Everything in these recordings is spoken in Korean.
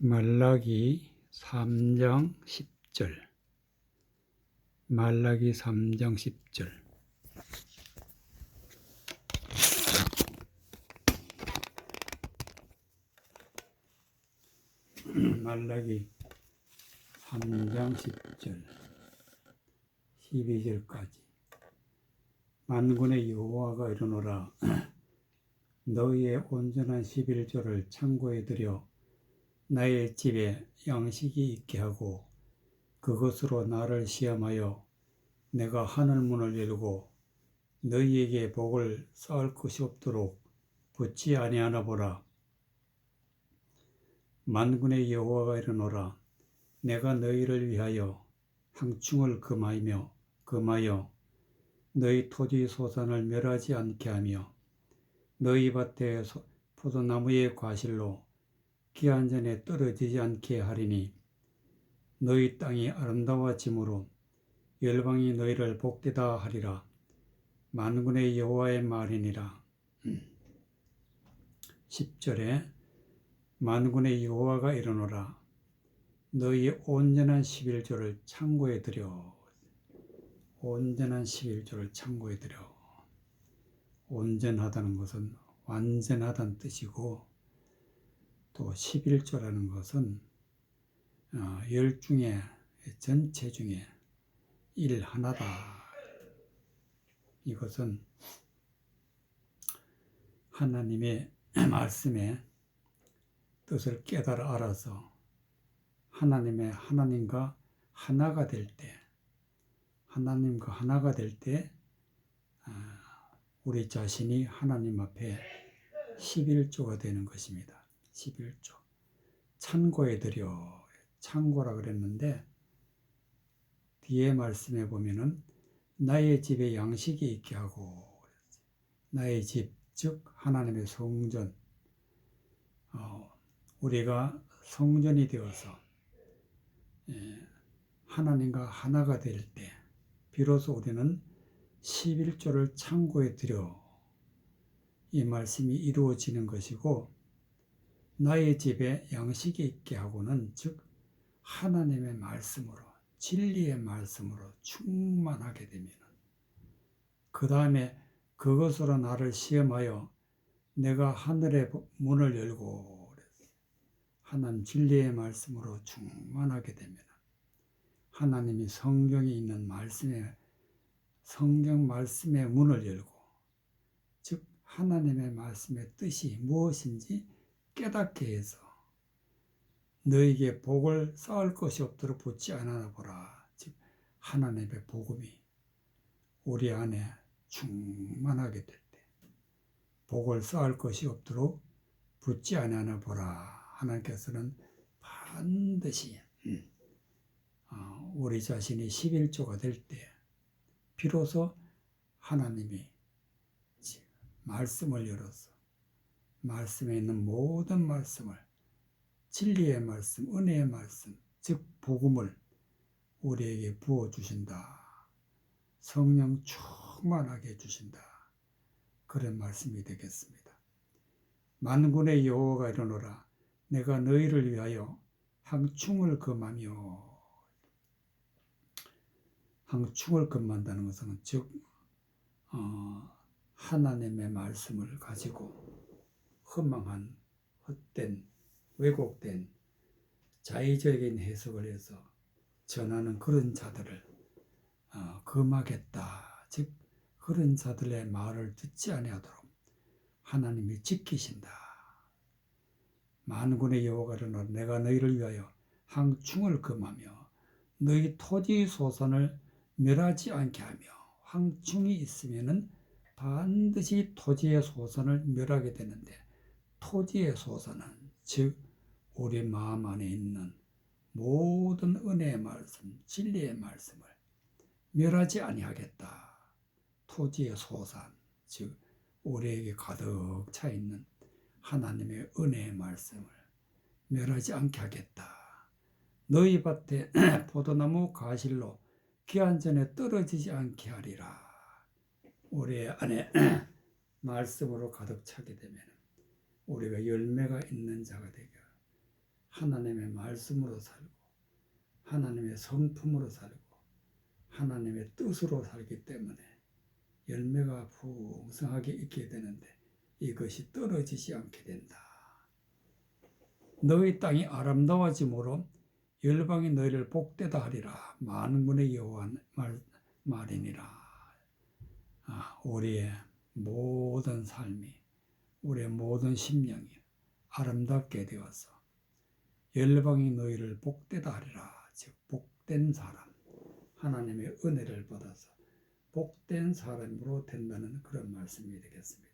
말라기 3장 10절. 말라기 3장 10절. 말라기 3장 10절 12절까지. 만군의 여호와가 이르노라. 너희의 온전한 11조를 창고에 들여 나의 집에 양식이 있게 하고 그것으로 나를 시험하여 내가 하늘 문을 열고 너희에게 복을 쌓을 것이 없도록 붙지 아니하나 보라. 만군의 여호와가 이르노라. 내가 너희를 위하여 황충을 금하여 너희 토지 소산을 멸하지 않게 하며 너희 밭의 포도나무의 과실로 기한 전에 떨어지지 않게 하리니 너희 땅이 아름다워짐으로 열방이 너희를 복되다 하리라. 만군의 여호와의 말이니라. 10절에 만군의 여호와가 이르노라. 너희의 온전한 11조를 창고에 들여. 온전한 11조를 창고에 들여. 온전하다는 것은 완전하다는 뜻이고, 또 11조라는 것은 열 중에 전체 중에 일 하나다. 이것은 하나님의 말씀의 뜻을 깨달아 알아서 하나님과 하나가 될 때, 하나님과 하나가 될 때 우리 자신이 하나님 앞에 11조가 되는 것입니다. 11조. 창고에 들여. 창고라 그랬는데 뒤에 말씀에 보면은 나의 집에 양식이 있게 하고, 나의 집, 즉 하나님의 성전, 우리가 성전이 되어서 하나님과 하나가 될 때 비로소 우리는 11조를 창고에 들여 이 말씀이 이루어지는 것이고, 나의 집에 양식이 있게 하고는 즉 하나님의 말씀으로, 진리의 말씀으로 충만하게 되면 그 다음에 그것으로 나를 시험하여 내가 하늘의 문을 열고, 하나님 진리의 말씀으로 충만하게 되면 하나님이 성경에 있는 성경 말씀의 문을 열고, 즉 하나님의 말씀의 뜻이 무엇인지 깨닫게 해서 너에게 복을 쌓을 것이 없도록 붙지 않아 보라. 즉 하나님의 복음이 우리 안에 충만하게 될 때 복을 쌓을 것이 없도록 붙지 않아 보라. 하나님께서는 반드시 우리 자신이 11조가 될 때 비로소 하나님이 말씀을 열어서 말씀에 있는 모든 말씀을, 진리의 말씀, 은혜의 말씀, 즉 복음을 우리에게 부어주신다. 성령 충만하게 해주신다. 그런 말씀이 되겠습니다. 만군의 여호와가 이르노라. 내가 너희를 위하여 황충을 금하며. 황충을 금한다는 것은 즉 하나님의 말씀을 가지고 허망한, 헛된, 왜곡된 자의적인 해석을 해서 전하는 그런 자들을 금하겠다. 즉 그런 자들의 말을 듣지 아니하도록 하나님이 지키신다. 만군의 여호와가 이르노라. 내가 너희를 위하여 황충을 금하며 너희 토지 소산을 멸하지 않게 하며. 황충이 있으면은 반드시 토지의 소산을 멸하게 되는데, 토지의 소산은 즉 우리 마음 안에 있는 모든 은혜의 말씀, 진리의 말씀을 멸하지 아니하겠다. 토지의 소산, 즉 우리에게 가득 차 있는 하나님의 은혜의 말씀을 멸하지 않게 하겠다. 너희 밭에 포도나무 가실로 기한 전에 떨어지지 않게 하리라. 우리 안에 말씀으로 가득 차게 되면 우리가 열매가 있는 자가 되게 하나님의 말씀으로 살고 하나님의 성품으로 살고 하나님의 뜻으로 살기 때문에 열매가 풍성하게 있게 되는데 이것이 떨어지지 않게 된다. 너희 땅이 아름다워짐으로 열방이 너희를 복되다 하리라. 만군의 여호와 말이니라. 우리의 모든 삶이 우리의 모든 심령이 아름답게 되어서 열방이 너희를 복되다 하리라. 즉 복된 사람, 하나님의 은혜를 받아서 복된 사람으로 된다는 그런 말씀이 되겠습니다.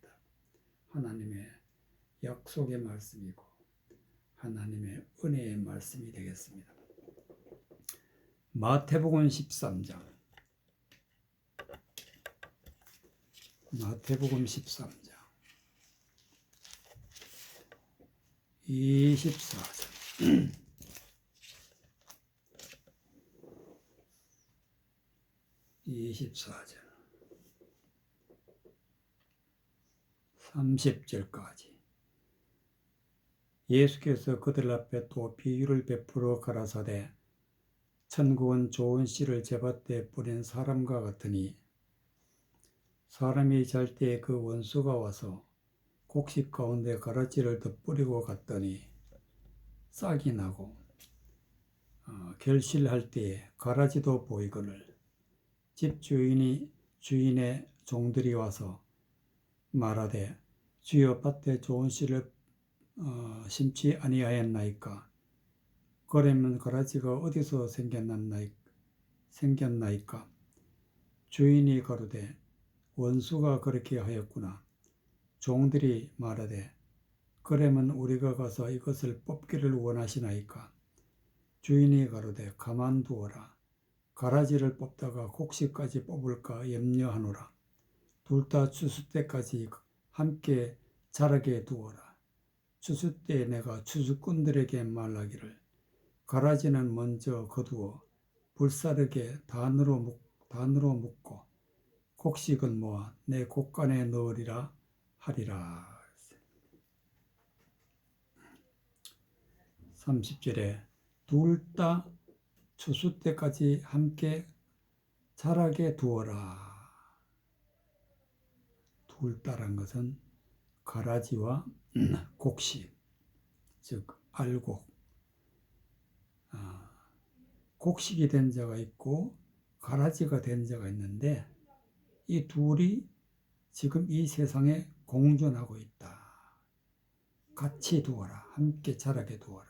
하나님의 약속의 말씀이고 하나님의 은혜의 말씀이 되겠습니다. 마태복음 13장 마태복음 13장 24절 24절 30절까지 예수께서 그들 앞에 또 비유를 베풀어 가라사대 천국은 좋은 씨를 제밭에 뿌린 사람과 같으니 사람이 잘 때 그 원수가 와서 곡식 가운데 가라지를 덧뿌리고 갔더니 싹이 나고 결실할 때에 가라지도 보이거늘 집 주인의 종들이 와서 말하되 주여 밭에 좋은 씨를 심지 아니하였나이까? 그러면 가라지가 어디서 생겼나이까? 주인이 가로되 원수가 그렇게 하였구나. 종들이 말하되 그러면 우리가 가서 이것을 뽑기를 원하시나이까? 주인이 가로되 가만두어라. 가라지를 뽑다가 곡식까지 뽑을까 염려하노라. 둘 다 추수 때까지 함께 자라게 두어라. 추수 때 내가 추수꾼들에게 말하기를 가라지는 먼저 거두어 불사르게 단으로 묶고 곡식은 모아 내 곡간에 넣으리라 하리라. 30절에 둘 다 추수 때까지 함께 자라게 두어라. 둘 다란 것은 가라지와 곡식, 즉 알곡. 곡식이 된 자가 있고 가라지가 된 자가 있는데 이 둘이 지금 이 세상에 공존하고 있다. 같이 두어라. 함께 자라게 두어라.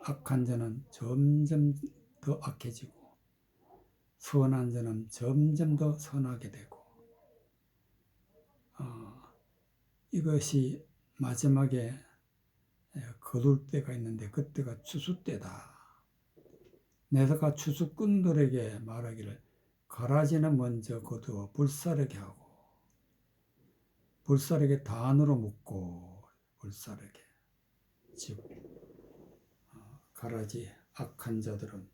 악한 자는 점점 더 악해지고 선한 자는 점점 더 선하게 되고 이것이 마지막에 거둘 때가 있는데 그때가 추수 때다. 내가 추수꾼들에게 말하기를 가라지는 먼저 거두어 불사르게 하고 불사르게 단으로 묶고 불사르게 즉 가라지 악한 자들은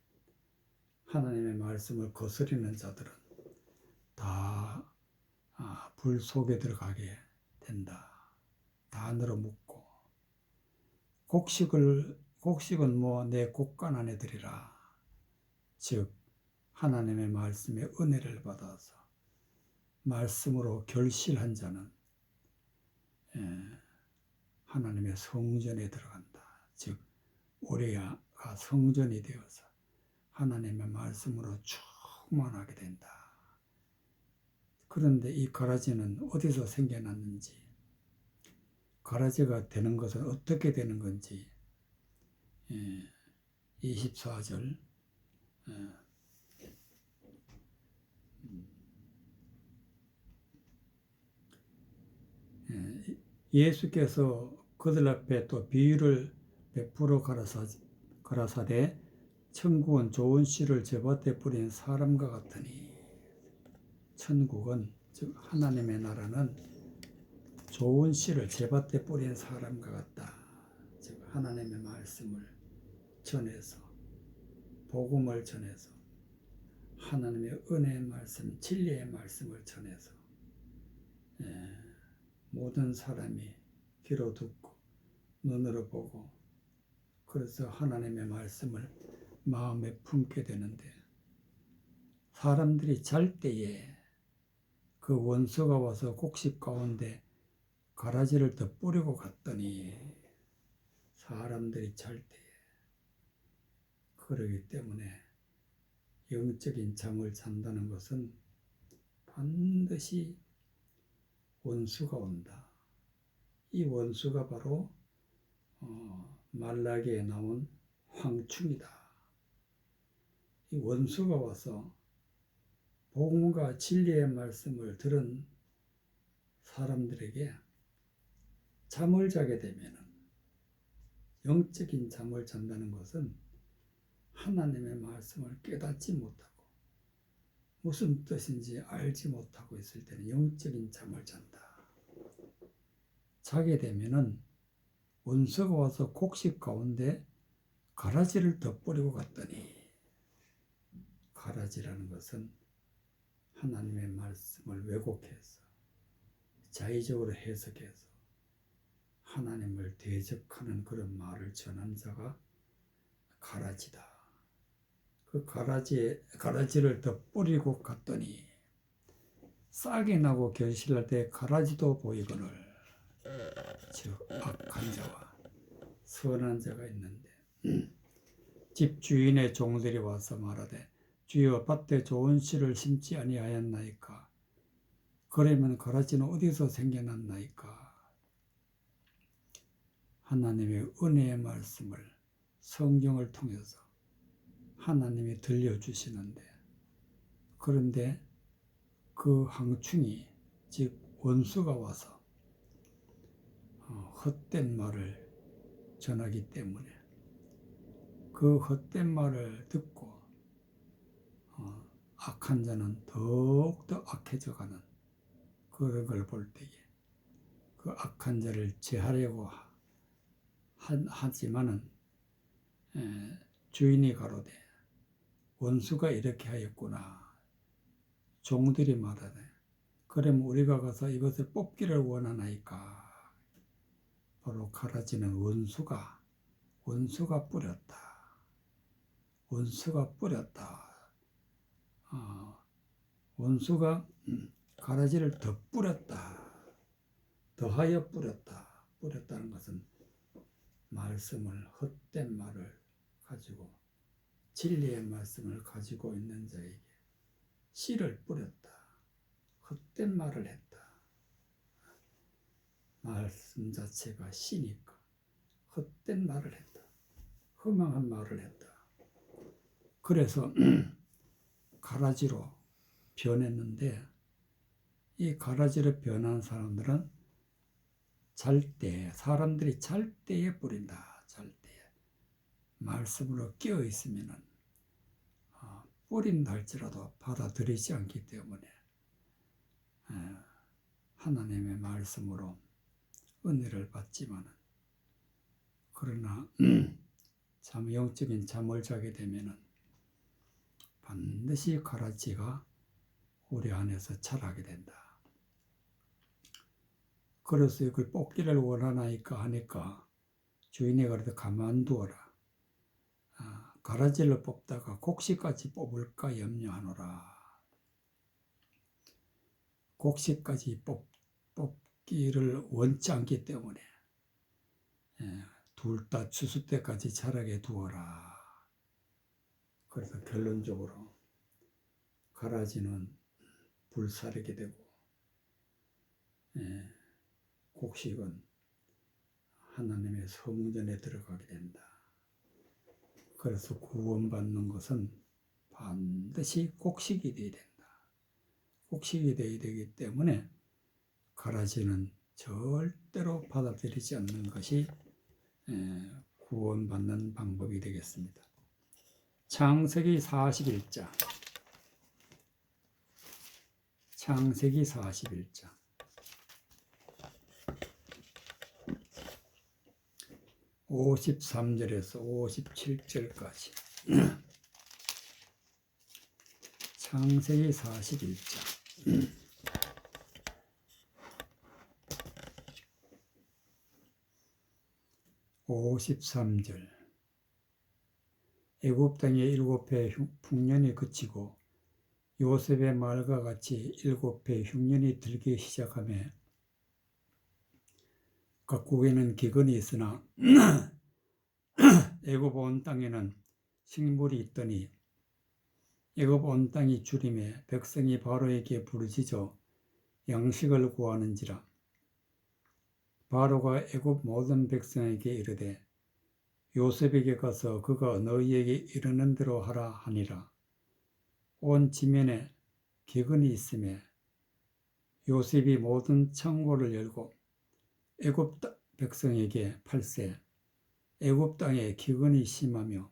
하나님의 말씀을 거스리는 자들은 다 불 속에 들어가게 된다. 단으로 묶고 곡식은 뭐 내 곡간 안에 들이라. 즉 하나님의 말씀의 은혜를 받아서 말씀으로 결실한 자는 하나님의 성전에 들어간다. 즉 우리가 성전이 되어서 하나님의 말씀으로 충만하게 된다. 그런데 이 가라지는 어디서 생겨났는지, 가라지가 되는 것은 어떻게 되는 건지 24절 예수께서 그들 앞에 또 비유를 베풀어 가라사대 천국은 좋은 씨를 제밭에 뿌린 사람과 같으니 천국은 즉 하나님의 나라는 좋은 씨를 제밭에 뿌린 사람과 같다. 즉 하나님의 말씀을 전해서 복음을 전해서 하나님의 은혜의 말씀, 진리의 말씀을 전해서 모든 사람이 귀로 듣고 눈으로 보고 그래서 하나님의 말씀을 마음에 품게 되는데, 사람들이 잘 때에 그 원수가 와서 곡식 가운데 가라지를 더 뿌리고 갔더니, 사람들이 잘 때에, 그러기 때문에 영적인 잠을 잔다는 것은 반드시 원수가 온다. 이 원수가 바로 말라기에 나온 황충이다. 이 원수가 와서 복음과 진리의 말씀을 들은 사람들에게 잠을 자게 되면, 영적인 잠을 잔다는 것은 하나님의 말씀을 깨닫지 못하고 무슨 뜻인지 알지 못하고 있을 때는 영적인 잠을 잔다. 자게 되면은 원수가 와서 곡식 가운데 가라지를 더 뿌리고 갔더니, 가라지라는 것은 하나님의 말씀을 왜곡해서 자의적으로 해석해서 하나님을 대적하는 그런 말을 전한 자가 가라지다. 그 가라지를 더 뿌리고 갔더니 싹이 나고 결실할 때 가라지도 보이거늘, 즉 악한 자와 선한 자가 있는데, 집 주인의 종들이 와서 말하되 주여 밭에 좋은 씨를 심지 아니하였나이까? 그러면 가라지는 어디서 생겨났나이까? 하나님의 은혜의 말씀을 성경을 통해서 하나님이 들려주시는데, 그런데 그 황충이, 즉 원수가 와서 헛된 말을 전하기 때문에 그 헛된 말을 듣고 악한 자는 더욱더 악해져 가는 그런 걸 볼 때에 그 악한 자를 제하려고 하지만은 주인이 가로되 원수가 이렇게 하였구나. 종들이 말하되 그러면 우리가 가서 이것을 뽑기를 원하나이까? 바로 가라지는 원수가 뿌렸다. 원수가 뿌렸다. 원수가 가라지를 더 뿌렸다. 더하여 뿌렸다. 뿌렸다는 것은 말씀을, 헛된 말을 가지고, 진리의 말씀을 가지고 있는 자에게 씨를 뿌렸다. 헛된 말을 했다. 말씀 자체가 씨니까 헛된 말을 했다. 허망한 말을 했다. 그래서 가라지로 변했는데, 이 가라지로 변한 사람들은 사람들이 잘 때에 뿌린다. 잘 때에 말씀으로 끼어 있으면은 뿌린다 할지라도 받아들이지 않기 때문에 하나님의 말씀으로 은혜를 받지만은, 그러나 참 영적인 잠을 자게 되면은 반드시 가라지가 우리 안에서 자라게 된다. 그래서 이걸 뽑기를 원하나이까 하니까 주인이 그래도 가만두어라. 가라지를 뽑다가 곡식까지 뽑을까 염려하노라. 곡식까지 뽑기를 원치 않기 때문에 둘 다 추수 때까지 자라게 두어라. 그래서 결론적으로 가라지는 불사르게 되고 곡식은 하나님의 성전에 들어가게 된다. 그래서 구원받는 것은 반드시 곡식이 되어야 된다. 곡식이 되어야 되기 때문에 가라지는 절대로 받아들이지 않는 것이 구원받는 방법이 되겠습니다. 창세기 41장. 창세기 41장. 53절에서 57절까지. 창세기 41장. 53절. 애굽 땅의 7해 풍년이 그치고 요셉의 말과 같이 7해 흉년이 들기 시작하며 각국에는 기근이 있으나 애굽 온 땅에는 식물이 있더니 애굽 온 땅이 주림에 백성이 바로에게 부르짖어 양식을 구하는지라. 바로가 애굽 모든 백성에게 이르되 요셉에게 가서 그가 너희에게 이르는 대로 하라 하니라. 온 지면에 기근이 있음에 요셉이 모든 창고를 열고 애굽 백성에게 팔세 애굽 땅에 기근이 심하며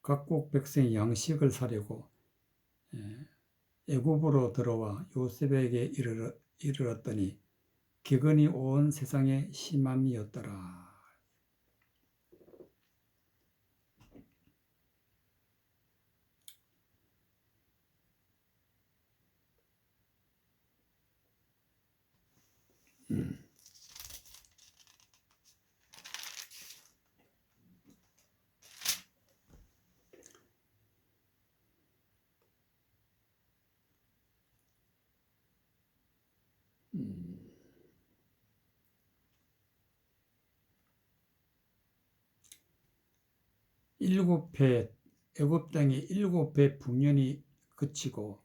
각국 백성이 양식을 사려고 애굽으로 들어와 요셉에게 이르렀더니 기근이 온 세상에 심함이었더라. 일곱 해 애굽 땅에 7해 풍년이 그치고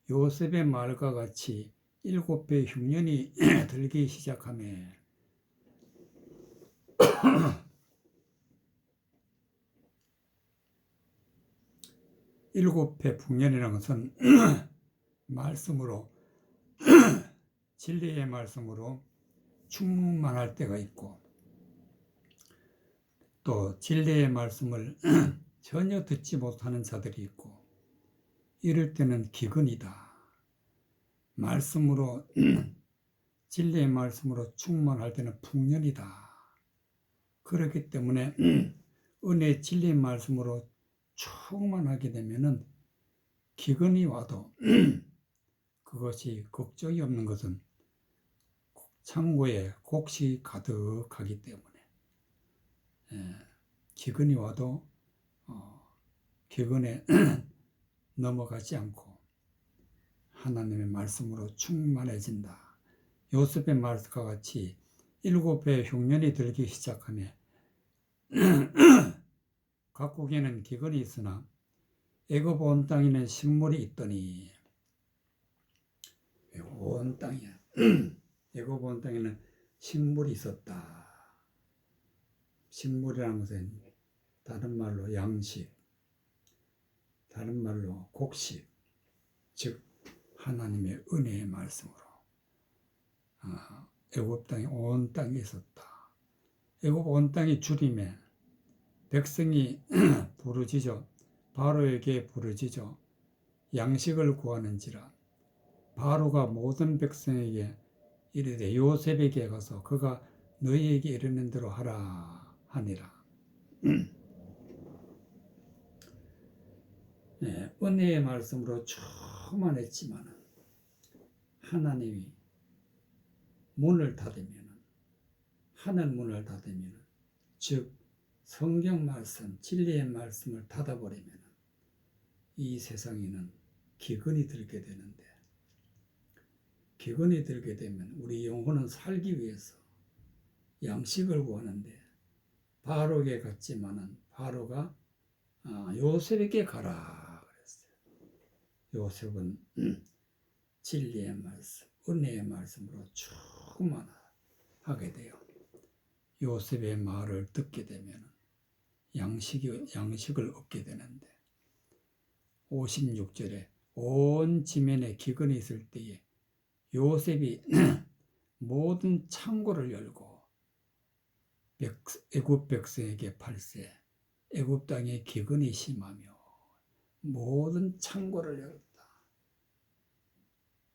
요셉의 말과 같이 7해 흉년이 들기 시작하며 7해 풍년이라는 것은 말씀으로 진리의 말씀으로 충만할 때가 있고 또 진리의 말씀을 전혀 듣지 못하는 자들이 있고 이럴 때는 기근이다. 말씀으로 진리의 말씀으로 충만할 때는 풍년이다. 그렇기 때문에 은혜의 진리의 말씀으로 충만하게 되면은 기근이 와도 그것이 걱정이 없는 것은 창고에 곡식이 가득하기 때문에 기근이 와도 기근에 넘어가지 않고 하나님의 말씀으로 충만해진다. 요셉의 말과 같이 7해 흉년이 들기 시작하며 각국에는 기근이 있으나 애굽 온 땅에는 식물이 있더니 온 땅이야. 애굽 온 땅에는 식물이 있었다. 식물이라는 것은 다른 말로 양식, 다른 말로 곡식, 즉 하나님의 은혜의 말씀으로 애굽 땅에 온 땅에 있었다. 애굽 온 땅이 주림에 백성이 부르짖어 바로에게 부르짖어 양식을 구하는지라. 바로가 모든 백성에게 이르되 요셉에게 가서 그가 너희에게 이르는 대로 하라 하니라. 네, 은혜의 말씀으로 충만했지만 하나님이 문을 닫으면 하늘 문을 닫으면 즉 성경 말씀 진리의 말씀을 닫아버리면 이 세상에는 기근이 들게 되는데 기근이 들게 되면 우리 영혼은 살기 위해서 양식을 구하는데 바로에게 갔지만은 바로가 요셉에게 가라 그랬어요. 요셉은 진리의 말씀, 은혜의 말씀으로 충만하게 돼요. 요셉의 말을 듣게 되면 양식을 얻게 되는데 56절에 온 지면에 기근이 있을 때에 요셉이 모든 창고를 열고 애굽 백성에게 팔세 애굽 땅에 기근이 심하며 모든 창고를 열었다.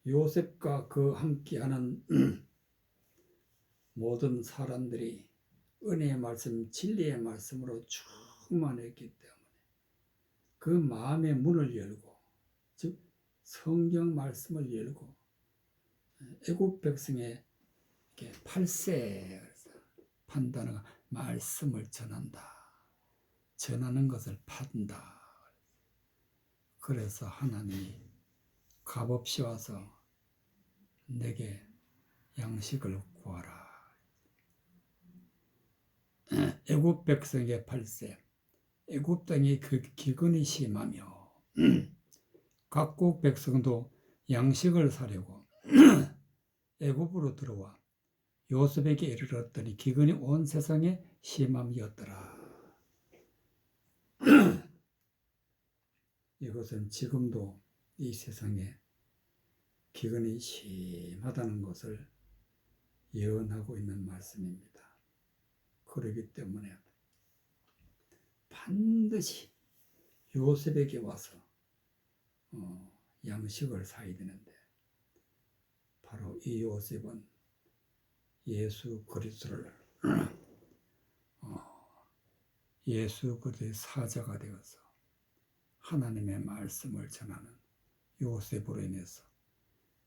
요셉과 그 함께하는 모든 사람들이 은혜의 말씀, 진리의 말씀으로 충만했기 때문에 그 마음의 문을 열고 즉 성경 말씀을 열고 애굽 백성에게 팔세 판단하가 말씀을 전한다. 전하는 것을 판다. 그래서 하나님이 값없이 와서 내게 양식을 구하라. 애굽 백성의 8세, 애굽 땅이 그 기근이 심하며 각국 백성도 양식을 사려고 애굽으로 들어와 요셉에게 이르렀더니 기근이 온 세상에 심함이었더라. 이것은 지금도 이 세상에 기근이 심하다는 것을 예언하고 있는 말씀입니다. 그렇기 때문에 반드시 요셉에게 와서 양식을 사야 되는데, 바로 이 요셉은 예수 그리스도를 예수 그리스도의 사자가 되어서 하나님의 말씀을 전하는 요셉으로 인해서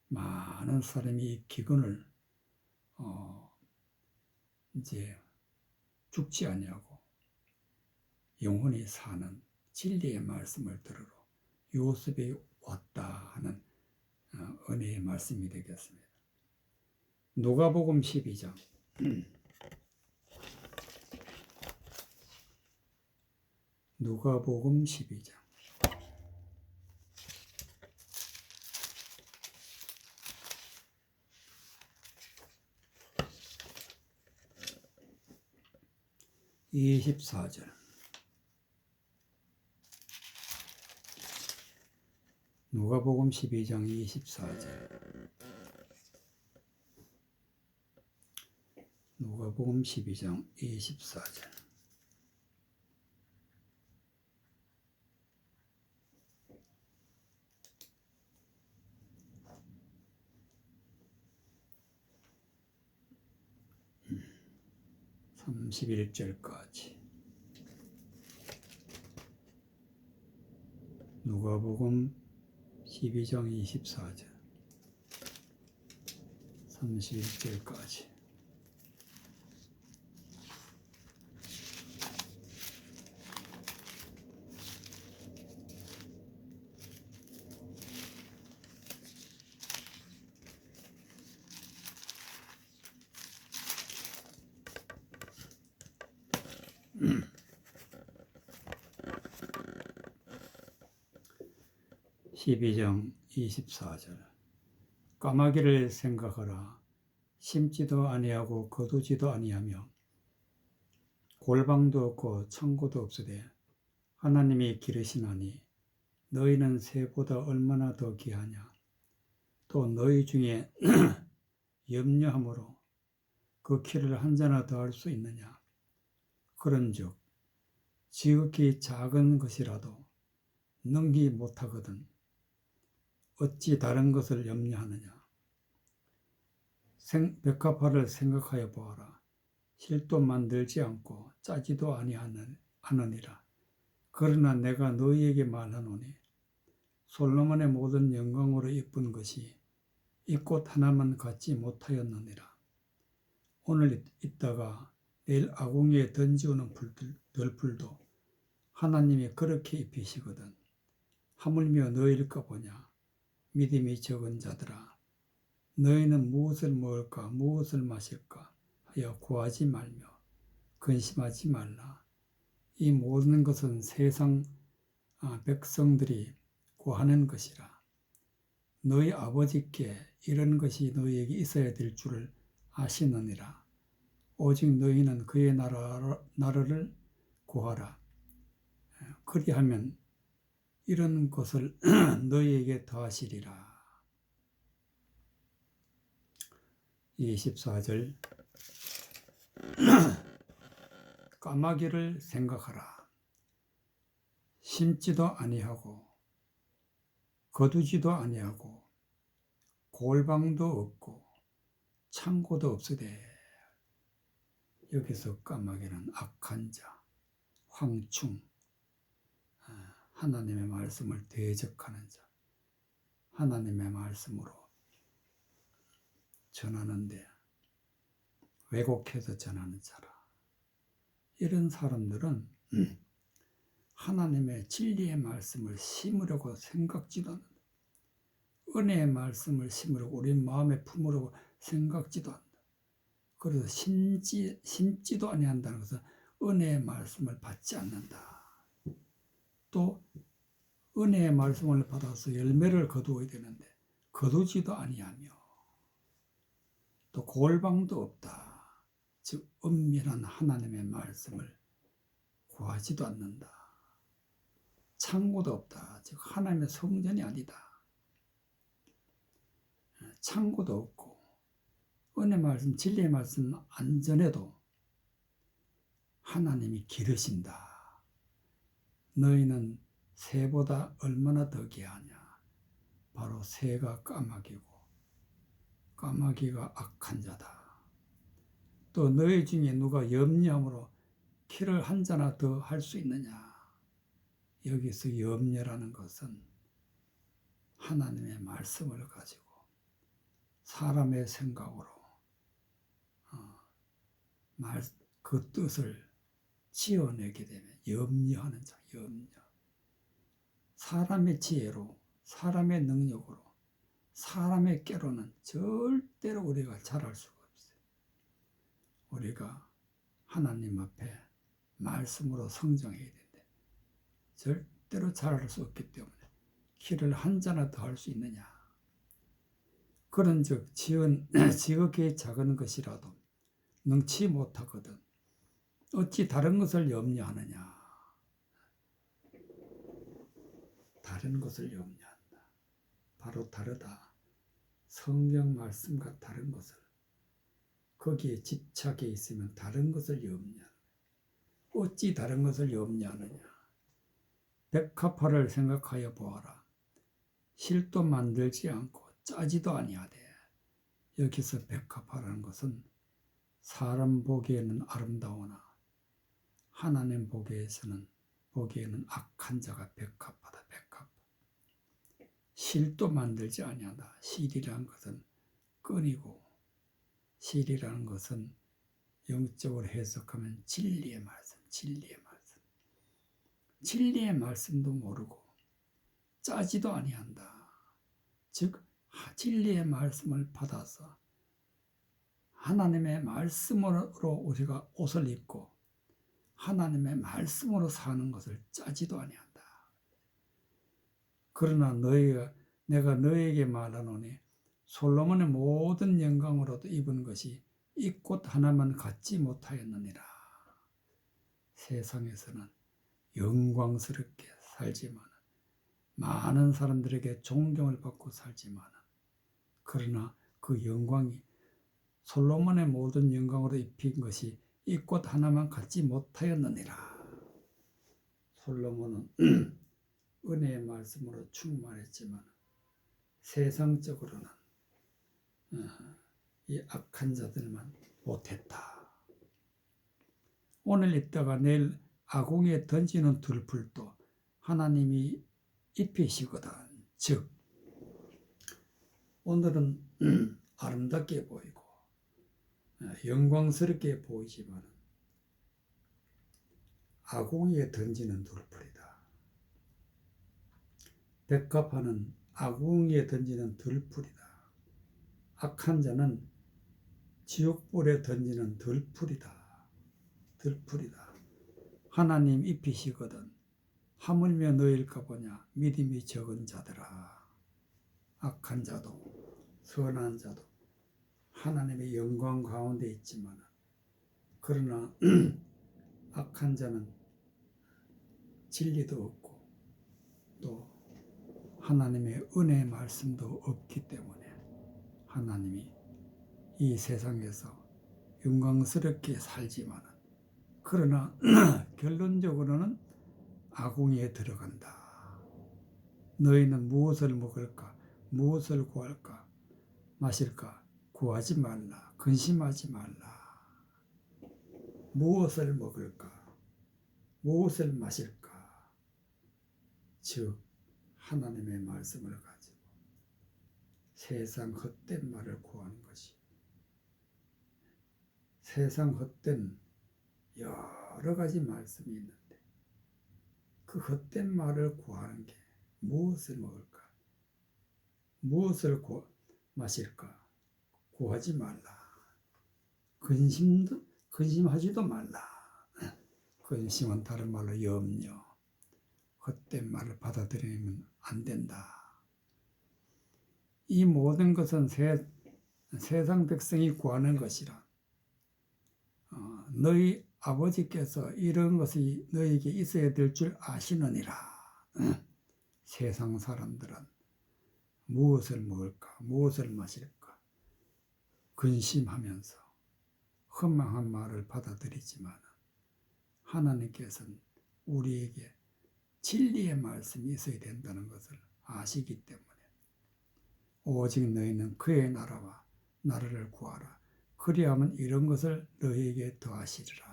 많은 사람이 이 기근을 이제 죽지 아니하고 영원히 사는 진리의 말씀을 들으러 요셉이 왔다 하는 은혜의 말씀이 되겠습니다. 누가복음 12장 누가복음 12장 24절. 누가복음 12장 24절. 누가복음 12장 24절. 음, 31절까지. 누가복음 12장 24절 31절까지. (12장 24절) 까마귀를 생각하라. 심지도 아니하고 거두지도 아니하며 골방도 없고 창고도 없으되 하나님이 기르시나니 너희는 새보다 얼마나 더 귀하냐. 또 너희 중에 염려함으로 그 키를 한 자나 더할 수 있느냐. 그런즉 지극히 작은 것이라도 능히 못하거든 어찌 다른 것을 염려하느냐. 백합화를 생각하여 보아라. 실도 만들지 않고 짜지도 아니하느니라. 그러나 내가 너희에게 말하노니 솔로몬의 모든 영광으로 이쁜 것이 이 꽃 하나만 갖지 못하였느니라. 오늘 있다가 내일 아궁이에 던지오는 들풀도 하나님이 그렇게 입히시거든. 하물며 너희일까 보냐. 믿음이 적은 자들아, 너희는 무엇을 먹을까 무엇을 마실까 하여 구하지 말며 근심하지 말라. 이 모든 것은 세상 백성들이 구하는 것이라. 너희 아버지께 이런 것이 너희에게 있어야 될 줄을 아시느니라. 오직 너희는 그의 나라를 구하라. 그리하면 이런 것을 너희에게 더하시리라. 24절 까마귀를 생각하라. 심지도 아니하고 거두지도 아니하고 골방도 없고 창고도 없으되. 여기서 까마귀는 악한 자, 황충, 하나님의 말씀을 대적하는 자, 하나님의 말씀으로 전하는데 왜곡해서 전하는 자라. 이런 사람들은 하나님의 진리의 말씀을 심으려고 생각지도 않는다. 은혜의 말씀을 심으려고 우리 마음에 품으려고 생각지도 않는다. 그래서 심지도 아니한다는 것은 은혜의 말씀을 받지 않는다. 또 은혜의 말씀을 받아서 열매를 거두어야 되는데 거두지도 아니하며 또 골방도 없다. 즉 은밀한 하나님의 말씀을 구하지도 않는다. 창고도 없다. 즉 하나님의 성전이 아니다. 창고도 없고 은혜 말씀, 진리의 말씀 안전해도 하나님이 기르신다. 너희는 새보다 얼마나 더 귀하냐. 바로 새가 까마귀고 까마귀가 악한 자다. 또 너희 중에 누가 염려함으로 키를 한 자나 더 할 수 있느냐. 여기서 염려라는 것은 하나님의 말씀을 가지고 사람의 생각으로 그 뜻을 지어내게 되면 염려하는 자, 염려. 사람의 지혜로, 사람의 능력으로, 사람의 깨로는 절대로 우리가 잘할 수가 없어요. 우리가 하나님 앞에 말씀으로 성장해야 되는데 절대로 잘할 수 없기 때문에 키를 한 자나 더 할 수 있느냐. 그런즉 지극히 작은 것이라도 능치 못하거든 어찌 다른 것을 염려하느냐. 다른 것을 염려한다. 바로 다르다. 성경 말씀과 다른 것을 거기에 집착해 있으면 다른 것을 염려하느냐. 어찌 다른 것을 염려하느냐. 백합화를 생각하여 보아라. 실도 만들지 않고 짜지도 아니하되. 여기서 백합화라는 것은 사람 보기에는 아름다우나 하나님 보기에는 악한 자가 백합화다. 백합화. 실도 만들지 아니하다. 실이라는 것은 끈이고 실이라는 것은 영적으로 해석하면 진리의 말씀, 진리의 말씀. 진리의 말씀도 모르고 짜지도 아니한다. 즉 진리의 말씀을 받아서 하나님의 말씀으로 우리가 옷을 입고 하나님의 말씀으로 사는 것을 짜지도 아니한다. 그러나 내가 너에게 말하노니 솔로몬의 모든 영광으로도 입은 것이 이 꽃 하나만 갖지 못하였느니라. 세상에서는 영광스럽게 살지만 많은 사람들에게 존경을 받고 살지만 그러나 그 영광이 솔로몬의 모든 영광으로 입힌 것이 이 꽃 하나만 갖지 못하였느니라. 솔로몬은 은혜의 말씀으로 충만했지만 세상적으로는 이 악한 자들만 못했다. 오늘 있다가 내일 아궁이에 던지는 들풀도 하나님이 입히시거든. 즉 오늘은 아름답게 보이고 영광스럽게 보이지만 아궁이에 던지는 들풀이다. 백합화는 아궁이에 던지는 들풀이다. 악한 자는 지옥불에 던지는 들풀이다. 들풀이다. 하나님 입히시거든 하물며 너일까 보냐. 믿음이 적은 자들아. 악한 자도 선한 자도 하나님의 영광 가운데 있지만 그러나 악한 자는 진리도 없고 또 하나님의 은혜의 말씀도 없기 때문에 하나님이 이 세상에서 영광스럽게 살지만 그러나 결론적으로는 아궁이에 들어간다. 너희는 무엇을 먹을까? 무엇을 구할까? 마실까? 구하지 말라. 근심하지 말라. 무엇을 먹을까? 무엇을 마실까? 즉 하나님의 말씀을 가지고 세상 헛된 말을 구하는 것이 세상 헛된 여러 가지 말씀이 있는데 그 헛된 말을 구하는 게 무엇을 먹을까? 무엇을 마실까? 구하지 말라. 근심하지도 말라. 근심은 다른 말로 염려. 헛된 말을 받아들이면 안 된다. 이 모든 것은 세상 백성이 구하는 것이라. 너희 아버지께서 이런 것이 너희에게 있어야 될 줄 아시느니라. 세상 사람들은 무엇을 먹을까? 무엇을 마실까? 근심하면서 허망한 말을 받아들이지만 하나님께서는 우리에게 진리의 말씀이 있어야 된다는 것을 아시기 때문에 오직 너희는 그의 나라와 나라를 구하라. 그리하면 이런 것을 너희에게 더하시리라.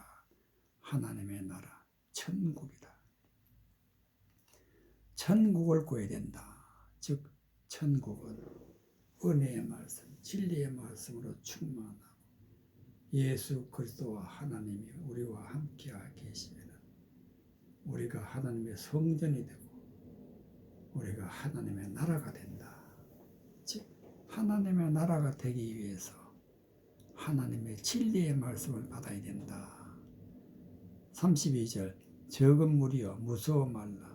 하나님의 나라, 천국이다. 천국을 구해야 된다. 즉 천국은 은혜의 말씀, 진리의 말씀으로 충만하고 예수 그리스도와 하나님이 우리와 함께 계시면 우리가 하나님의 성전이 되고 우리가 하나님의 나라가 된다. 즉 하나님의 나라가 되기 위해서 하나님의 진리의 말씀을 받아야 된다. 32절 적은 무리여 무서워 말라.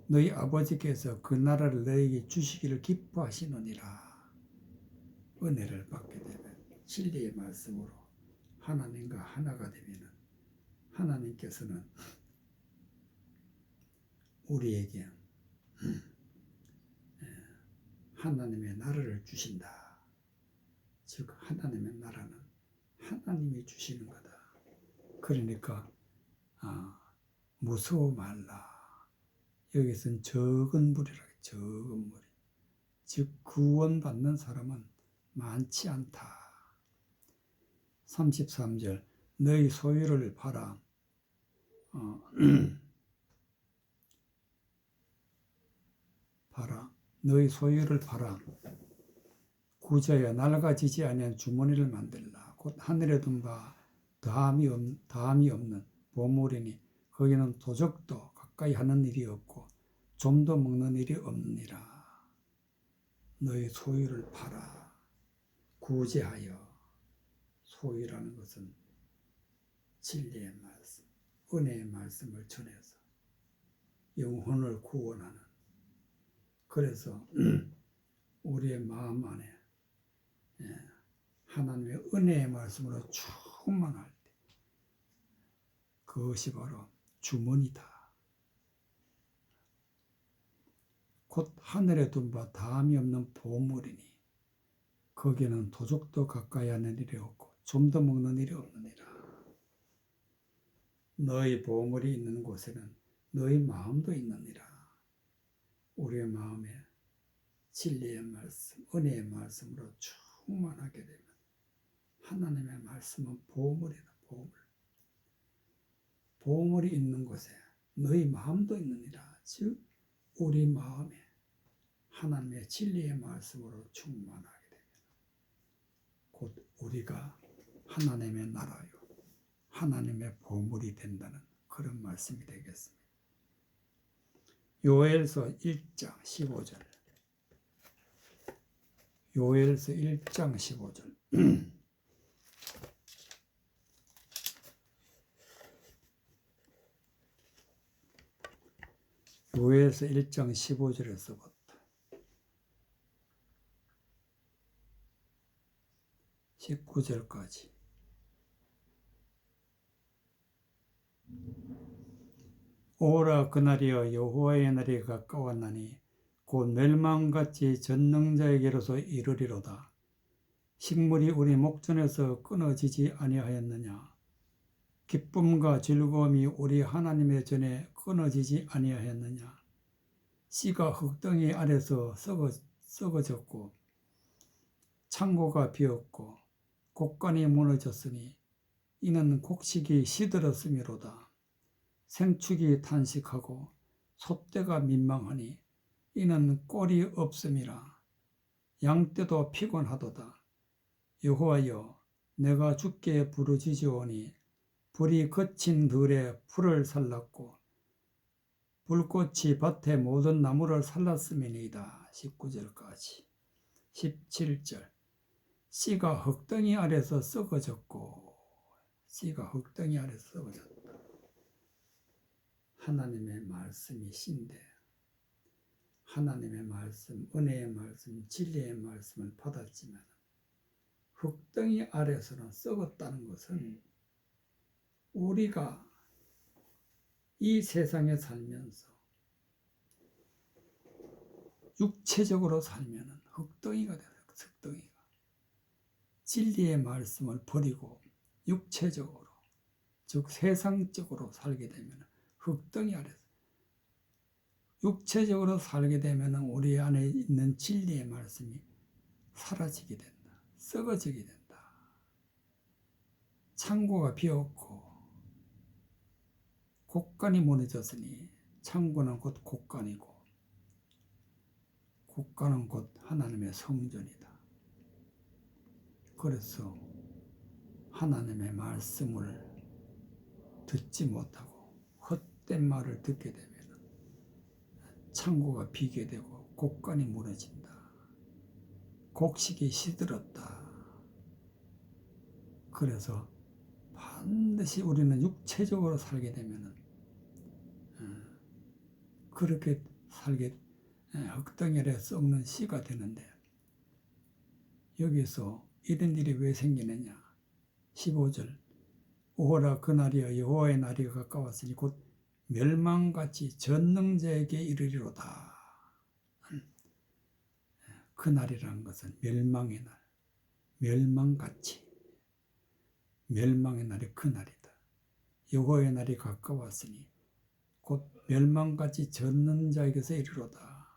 너희 아버지께서 그 나라를 너희에게 주시기를 기뻐하시느니라. 은혜를 받게 되면 진리의 말씀으로 하나님과 하나가 되면 하나님께서는 우리에게 하나님의 나라를 주신다. 즉 하나님의 나라는 하나님이 주시는 거다. 그러니까 무서워 말라. 여기서는 적은 무리라. 적은 무리. 즉 구원받는 사람은 많지 않다. 33절 너희 소유를 팔아 너희 소유를 팔아 구자여 낡아지지 아니한 주머니를 만들라. 곧 하늘에 둔 바 다함이 없는 보물이니 거기는 도적도 가까이 하는 일이 없고 좀도 먹는 일이 없느니라. 너희 소유를 팔아 구제하여. 소유라는 것은 진리의 말씀, 은혜의 말씀을 전해서 영혼을 구원하는. 그래서 우리의 마음 안에 하나님의 은혜의 말씀으로 충만할 때 그것이 바로 주머니다. 곧 하늘에 둔 바 다함이 없는 보물이니 거기에는 도적도 가까이 하는 일이 없고 좀도 먹는 일이 없느니라. 너희 보물이 있는 곳에는 너희 마음도 있느니라. 우리의 마음에 진리의 말씀, 은혜의 말씀으로 충만하게 되면 하나님의 말씀은 보물이다. 보물. 보물이 있는 곳에 너희 마음도 있느니라. 즉 우리 마음에 하나님의 진리의 말씀으로 충만하게 되면 곧 우리가 하나님의 나라요 하나님의 보물이 된다는 그런 말씀이 되겠습니다. 요엘서 1장 15절. 요엘서 1장 15절. 요엘서 1장 15절에서부터 19절까지. 오라 그날이여 여호와의 날이 가까웠나니 곧 멸망같이 전능자에게로서 이르리로다. 식물이 우리 목전에서 끊어지지 아니하였느냐. 기쁨과 즐거움이 우리 하나님의 전에 끊어지지 아니하였느냐. 씨가 흙덩이 아래서 썩어졌고 창고가 비었고 곡간이 무너졌으니 이는 곡식이 시들었음이로다. 생축이 탄식하고 솥대가 민망하니 이는 꼴이 없음이라. 양떼도 피곤하도다. 여호와여 내가 주께 부르짖으오니 불이 거친 들에 풀을 살랐고 불꽃이 밭의 모든 나무를 살랐음이니이다. 19절까지. 17절. 씨가 흙덩이 아래서 썩어졌고, 씨가 흙덩이 아래서 썩어졌다. 하나님의 말씀이 씨인데, 하나님의 말씀, 은혜의 말씀, 진리의 말씀을 받았지만 흙덩이 아래서는 썩었다는 것은 우리가 이 세상에 살면서 육체적으로 살면 흙덩이가 돼요. 흙덩이가. 진리의 말씀을 버리고 육체적으로, 즉 세상적으로 살게 되면 흙덩이 아래서, 육체적으로 살게 되면 우리 안에 있는 진리의 말씀이 사라지게 된다. 썩어지게 된다. 창고가 비었고 곡간이 무너졌으니, 창고는 곧 곡간이고 곡간은 곧 하나님의 성전이다. 그래서 하나님의 말씀을 듣지 못하고 헛된 말을 듣게 되면 창고가 비게 되고 곡간이 무너진다. 곡식이 시들었다. 그래서 반드시 우리는 육체적으로 살게 되면 그렇게 살게, 흙덩이에 썩는 씨가 되는데, 여기서 이런 일이 왜 생기느냐. 15절. 오호라 그날이여 여호와의 날이 가까웠으니 곧 멸망같이 전능자에게 이르리로다. 그날이라는 것은 멸망의 날, 멸망같이, 멸망의 날이 그날이다. 여호와의 날이 가까웠으니 곧 멸망같이 전능자에게서 이르리로다.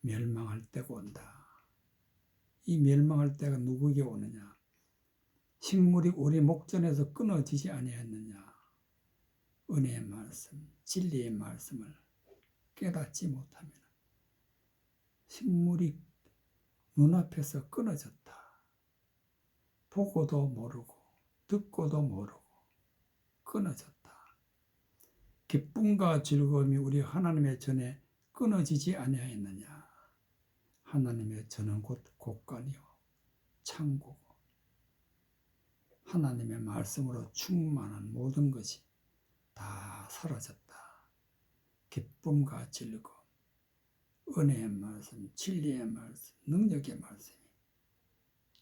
멸망할 때가 온다. 이 멸망할 때가 누구에게 오느냐. 식물이 우리 목전에서 끊어지지 아니하였느냐. 은혜의 말씀, 진리의 말씀을 깨닫지 못하면 식물이 눈앞에서 끊어졌다. 보고도 모르고 듣고도 모르고 끊어졌다. 기쁨과 즐거움이 우리 하나님의 전에 끊어지지 아니하였느냐. 하나님의 전은 곧 곡간이요 창고고, 하나님의 말씀으로 충만한 모든 것이 다 사라졌다. 기쁨과 즐거움, 은혜의 말씀, 진리의 말씀, 능력의 말씀이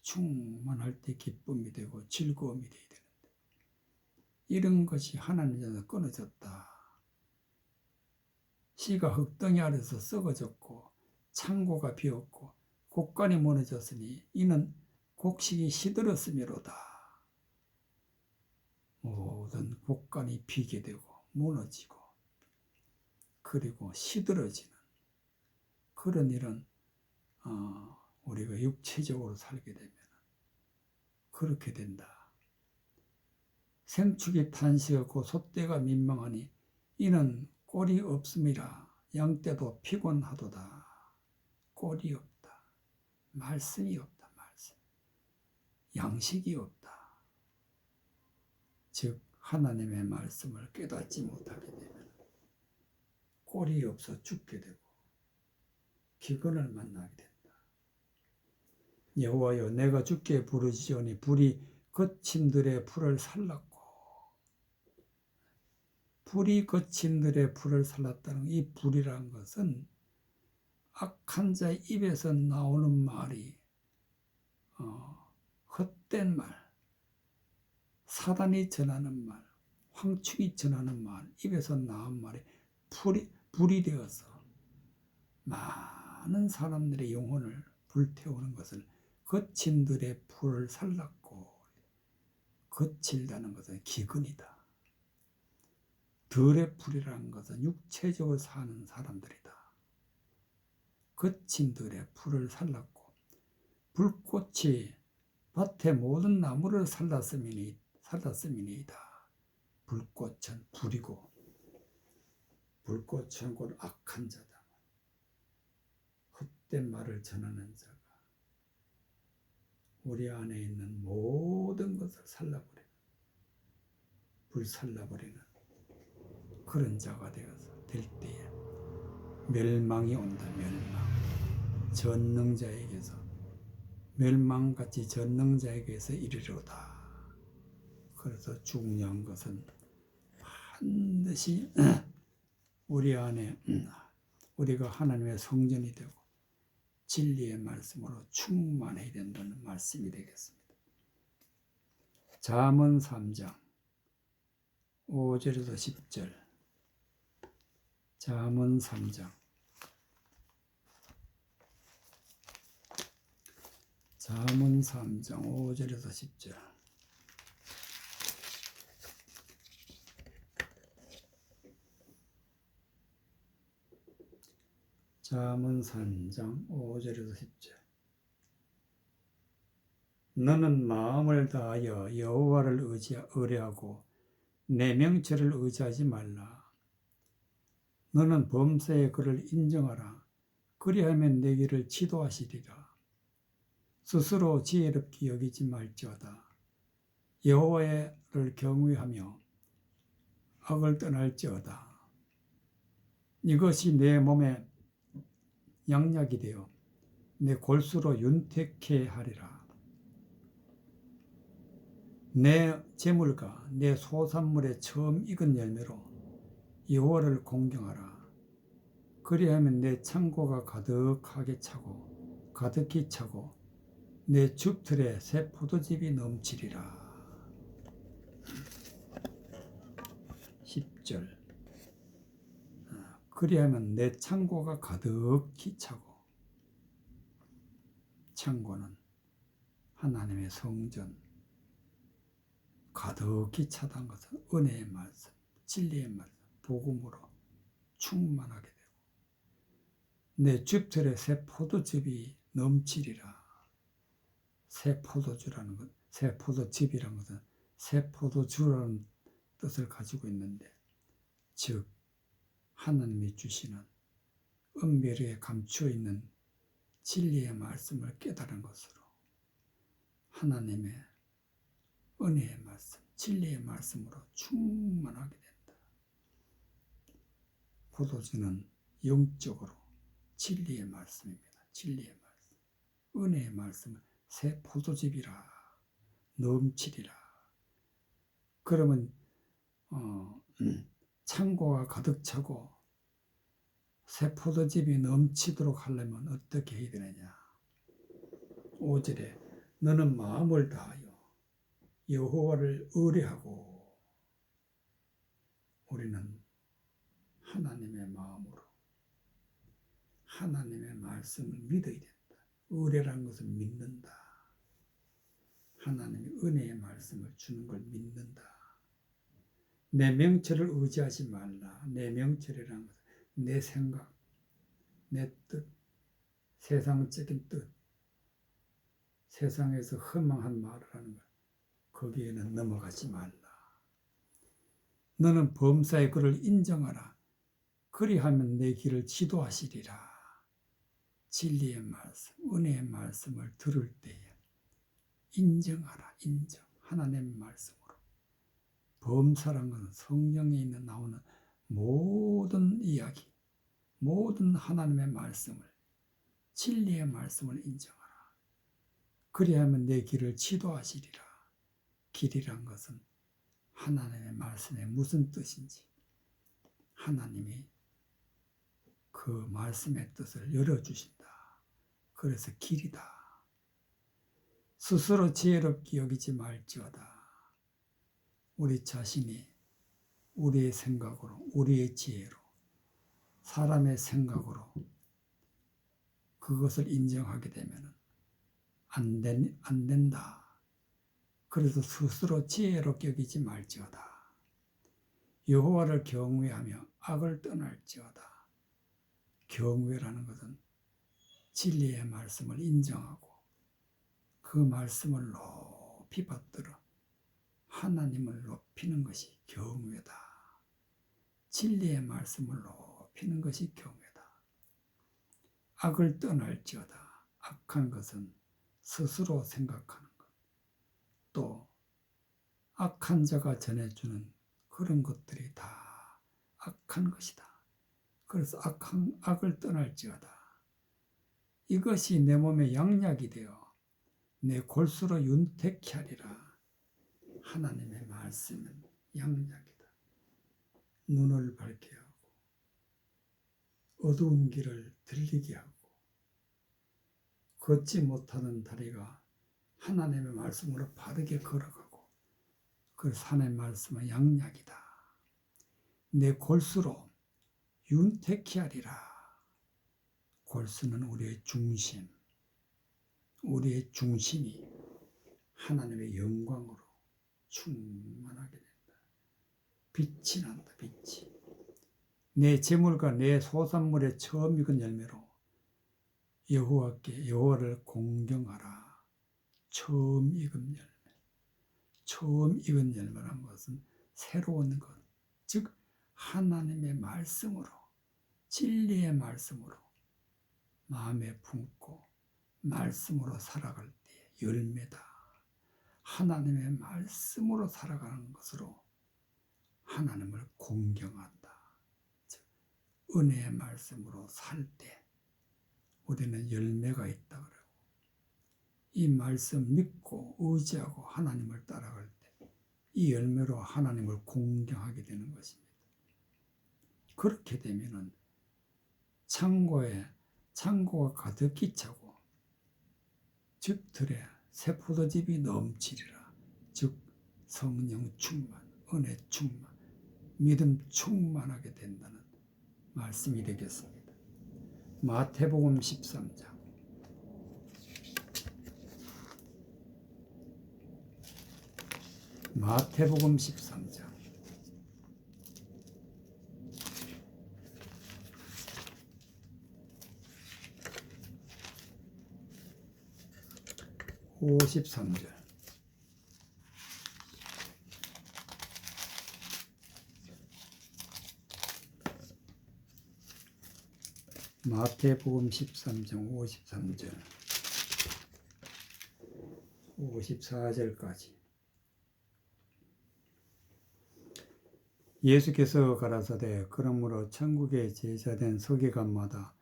충만할 때 기쁨이 되고 즐거움이 되어야 되는데, 이런 것이 하나님께서 끊어졌다. 씨가 흙덩이 아래서 썩어졌고 창고가 비었고 곡간이 무너졌으니 이는 곡식이 시들었음이로다. 모든 곡간이 비게 되고 무너지고 그리고 시들어지는 그런 일은 우리가 육체적으로 살게 되면 그렇게 된다. 생축이 탄식하고 소떼가 민망하니 이는 꼴이 없음이라. 양떼도 피곤하도다. 꼴이 없다. 말씀이 없다. 말씀. 양식이 없다. 즉 하나님의 말씀을 깨닫지 못하게 되면 꼴이 없어 죽게 되고 기근을 만나게 된다. 여호와여 내가 주께 부르짖으니 불이 거침들의 풀을 살랐고, 불이 거침들의 풀을 살랐다는 이 불이라는 것은 악한 자의 입에서 나오는 말이 헛된 말, 사단이 전하는 말, 황충이 전하는 말, 입에서 나온 말이 불이 되어서 많은 사람들의 영혼을 불태우는 것을 거침들의 풀을 살랐고, 거칠다는 것은 기근이다. 들의 풀이라는 것은 육체적으로 사는 사람들이다. 거친 들의 풀을 살랐고 불꽃이 밭의 모든 나무를 살랐음이니이다. 불꽃은 불이고 불꽃은 곧 악한 자다. 헛된 말을 전하는 자가 우리 안에 있는 모든 것을 살라버리는, 불살라버리는 그런 자가 되어서 될 때에 멸망이 온다. 멸망. 전능자에게서 멸망같이 전능자에게서 이르리로다. 그래서 중요한 것은 반드시 우리 안에 우리가 하나님의 성전이 되고 진리의 말씀으로 충만해야 된다는 말씀이 되겠습니다. 잠언 3장 5절에서 10절. 잠언 3장 5절에서 10절. 잠언 3장 5절에서 10절. 너는 마음을 다하여 여호와를 의뢰하고 내 명철을 의지하지 말라. 너는 범사에 그를 인정하라. 그리하면 내 길을 지도하시리라. 스스로 지혜롭게 여기지 말지어다. 여호와를 경외하며 악을 떠날지어다. 이것이 내 몸에 양약이 되어 내 골수로 윤택케 하리라. 내 재물과 내 소산물의 처음 익은 열매로 여호와를 공경하라. 그리하면 내 창고가 가득히 차고 내 줍틀에 새 포도즙이 넘치리라. 10절. 그리하면 내 창고가 가득히 차고. 창고는 하나님의 성전, 가득히 차단 것은 은혜의 말씀, 진리의 말씀, 복음으로 충만하게 되고 내 줍틀에 새 포도즙이 넘치리라. 새 포도주라는 것, 새 포도즙이라는 것은 새 포도주라는 뜻을 가지고 있는데, 즉 하나님이 주시는 은밀하게 감추어 있는 진리의 말씀을 깨달은 것으로 하나님의 은혜의 말씀, 진리의 말씀으로 충만하게 된다. 포도주는 영적으로 진리의 말씀입니다. 진리의 말씀, 은혜의 말씀을 새 포도즙이라 넘치리라. 그러면 창고가 가득 차고 새 포도즙이 넘치도록 하려면 어떻게 해야 되느냐. 5절에 너는 마음을 다하여 여호와를 의뢰하고. 우리는 하나님의 마음으로 하나님의 말씀을 믿어야 된다. 의뢰라는 것은 믿는다. 하나님의 은혜의 말씀을 주는 걸 믿는다. 내 명철을 의지하지 말라. 내 명철이라는 것은 내 생각, 내 뜻, 세상적인 뜻, 세상에서 허망한 말을 하는 것, 거기에는 넘어가지 말라. 너는 범사의 그를 인정하라. 그리하면 내 길을 지도하시리라. 진리의 말씀, 은혜의 말씀을 들을 때에 인정하라. 인정. 하나님의 말씀으로. 범사란 것은 성경에 나오는 모든 이야기, 모든 하나님의 말씀을, 진리의 말씀을 인정하라. 그리하면 내 길을 지도하시리라. 길이란 것은 하나님의 말씀에 무슨 뜻인지 하나님이 그 말씀의 뜻을 열어주신다. 그래서 길이다. 스스로 지혜롭게 여기지 말지어다. 우리 자신이 우리의 생각으로, 우리의 지혜로, 사람의 생각으로 그것을 인정하게 되면 안 된다. 그래서 스스로 지혜롭게 여기지 말지어다. 여호와를 경외하며 악을 떠날지어다. 경외라는 것은 진리의 말씀을 인정하고 그 말씀을 높이 받들어 하나님을 높이는 것이 경외다. 진리의 말씀을 높이는 것이 경외다. 악을 떠날지어다. 악한 것은 스스로 생각하는 것, 또 악한 자가 전해주는 그런 것들이 다 악한 것이다. 그래서 악을 떠날지어다. 이것이 내 몸에 양약이 되어 내 골수로 윤택케 하리라. 하나님의 말씀은 양약이다. 눈을 밝게 하고 어두운 길을 들리게 하고 걷지 못하는 다리가 하나님의 말씀으로 바르게 걸어가고 그래서 하나님의 말씀은 양약이다. 내 골수로 윤택케 하리라. 골수는 우리의 중심, 우리의 중심이 하나님의 영광으로 충만하게 된다. 빛이 난다. 빛이. 내 재물과 내 소산물의 처음 익은 열매로 여호와를 공경하라. 처음 익은 열매. 처음 익은 열매라는 것은 새로운 것, 즉 하나님의 말씀으로, 진리의 말씀으로 마음에 품고 말씀으로 살아갈 때 열매다. 하나님의 말씀으로 살아가는 것으로 하나님을 공경한다. 즉 은혜의 말씀으로 살 때 우리는 열매가 있다 그러고 이 말씀 믿고 의지하고 하나님을 따라갈 때 이 열매로 하나님을 공경하게 되는 것입니다. 그렇게 되면은 창고가 가득히 차고 즉 들에 새 포도즙이 넘치리라. 즉 성령 충만, 은혜 충만, 믿음 충만하게 된다는 말씀이 되겠습니다. 마태복음 13장 마태복음 13장 53절 마태복음 13장 53절 54절까지 예수께서 가라사대 그러므로 천국의 제자된 서기관마다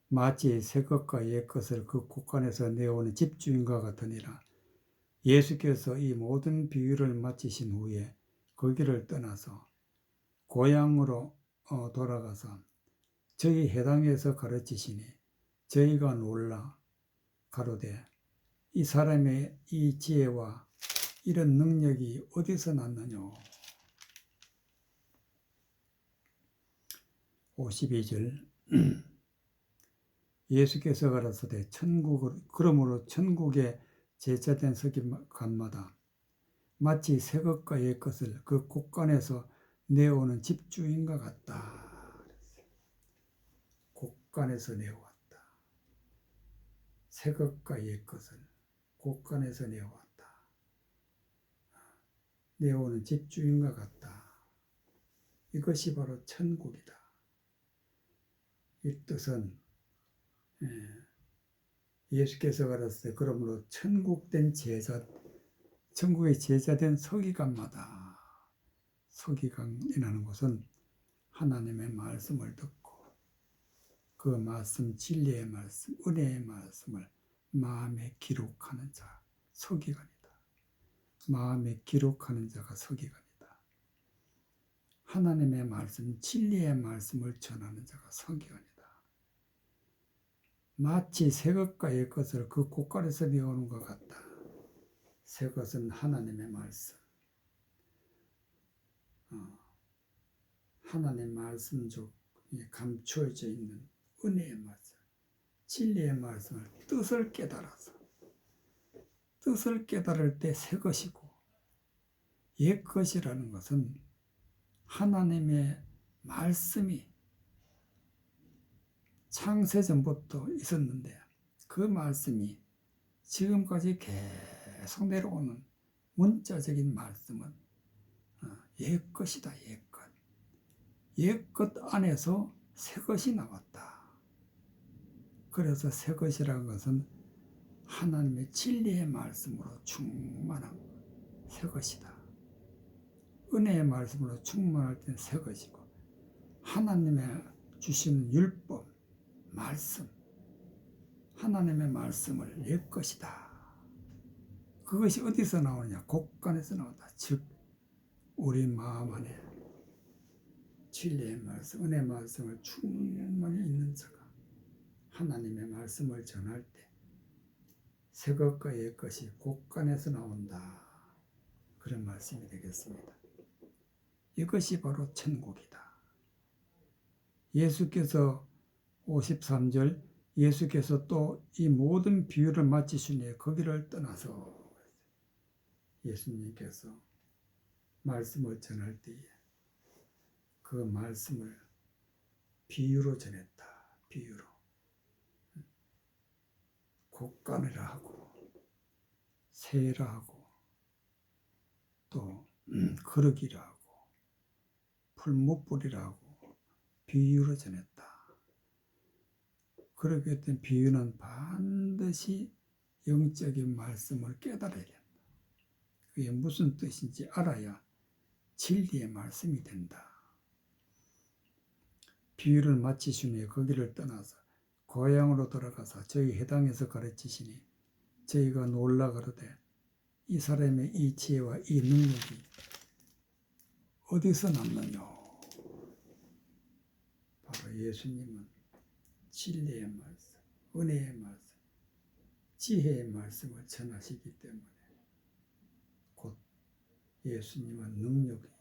마치 새 것과 옛 것을 그 곳간에서 내오는 집주인과 같으니라. 예수께서 이 모든 비유를 마치신 후에 거기를 떠나서 고향으로 돌아가서 저희 회당에서 가르치시니 저희가 놀라 가로되 이 사람의 이 지혜와 이런 능력이 어디서 났느냐. 52절 예수께서 가라사대 그러므로 천국의 제자된 서기관마다 마치 새 것과 옛 것을 그 곳간에서 내오는 집주인과 같다. 곳간에서 내어왔다. 새 것과 옛 것을 곳간에서 내어왔다. 내오는 집주인과 같다. 이것이 바로 천국이다. 이 뜻은 예수께서 가라사대 그러므로 천국의 제자된 서기관마다 서기관이라는 것은 하나님의 말씀을 듣고 그 말씀, 진리의 말씀, 은혜의 말씀을 마음에 기록하는 자, 서기관이다. 마음에 기록하는 자가 서기관이다. 하나님의 말씀, 진리의 말씀을 전하는 자가 서기관이다. 마치 새 것과 옛 것을 그 곳간에서 내오는 것 같다. 새 것은 하나님의 말씀. 하나님의 말씀 중에 감추어져 있는 은혜의 말씀, 진리의 말씀을 뜻을 깨달을 때 새 것이고 옛 것이라는 것은 하나님의 말씀이 창세전부터 있었는데 그 말씀이 지금까지 계속 내려오는 문자적인 말씀은 옛 것이다. 옛 것. 옛 것 안에서 새 것이 나왔다. 그래서 새 것이라는 것은 하나님의 진리의 말씀으로 충만한 새 것이다. 은혜의 말씀으로 충만할 때는 새 것이고 하나님의 주시는 율법, 말씀, 하나님의 말씀을 내 것이다. 그것이 어디서 나오느냐? 곳간에서 나온다. 즉 우리 마음 안에 진리의 말씀, 은혜의 말씀을 충만히 있는 자가 하나님의 말씀을 전할 때 새 것과 옛 것이 곳간에서 나온다. 그런 말씀이 되겠습니다. 이것이 바로 천국이다. 예수께서 53절 예수께서 또 이 모든 비유를 마치시니 거기를 떠나서 예수님께서 말씀을 전할 때에 그 말씀을 비유로 전했다. 비유로. 곡간이라 하고 새라 하고 또 거르기라 하고 풀무불이라 하고 비유로 전했다. 그렇게 했던 비유는 반드시 영적인 말씀을 깨달아야 된다. 그게 무슨 뜻인지 알아야 진리의 말씀이 된다. 비유를 마치시니 거기를 떠나서 고향으로 돌아가서 저희 해당에서 가르치시니 저희가 놀라 가로되 이 사람의 이 지혜와 이 능력이 어디서 났느냐? 바로 예수님은 진리의 말씀, 은혜의 말씀, 지혜의 말씀을 전하시기 때문에 곧 예수님은 능력이고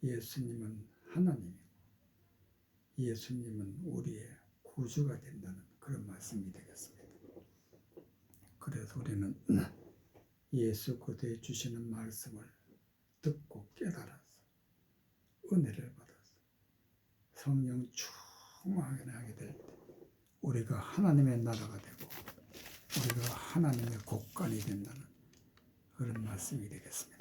예수님은 하나님이고 예수님은 우리의 구주가 된다는 그런 말씀이 되겠습니다. 그래서 우리는 예수 그리스도의 주시는 말씀을 듣고 깨달아서 은혜를 받아서 성령 충만하게 하게 될 때 우리가 하나님의 나라가 되고 우리가 하나님의 곡간이 된다는 그런 말씀이 되겠습니다.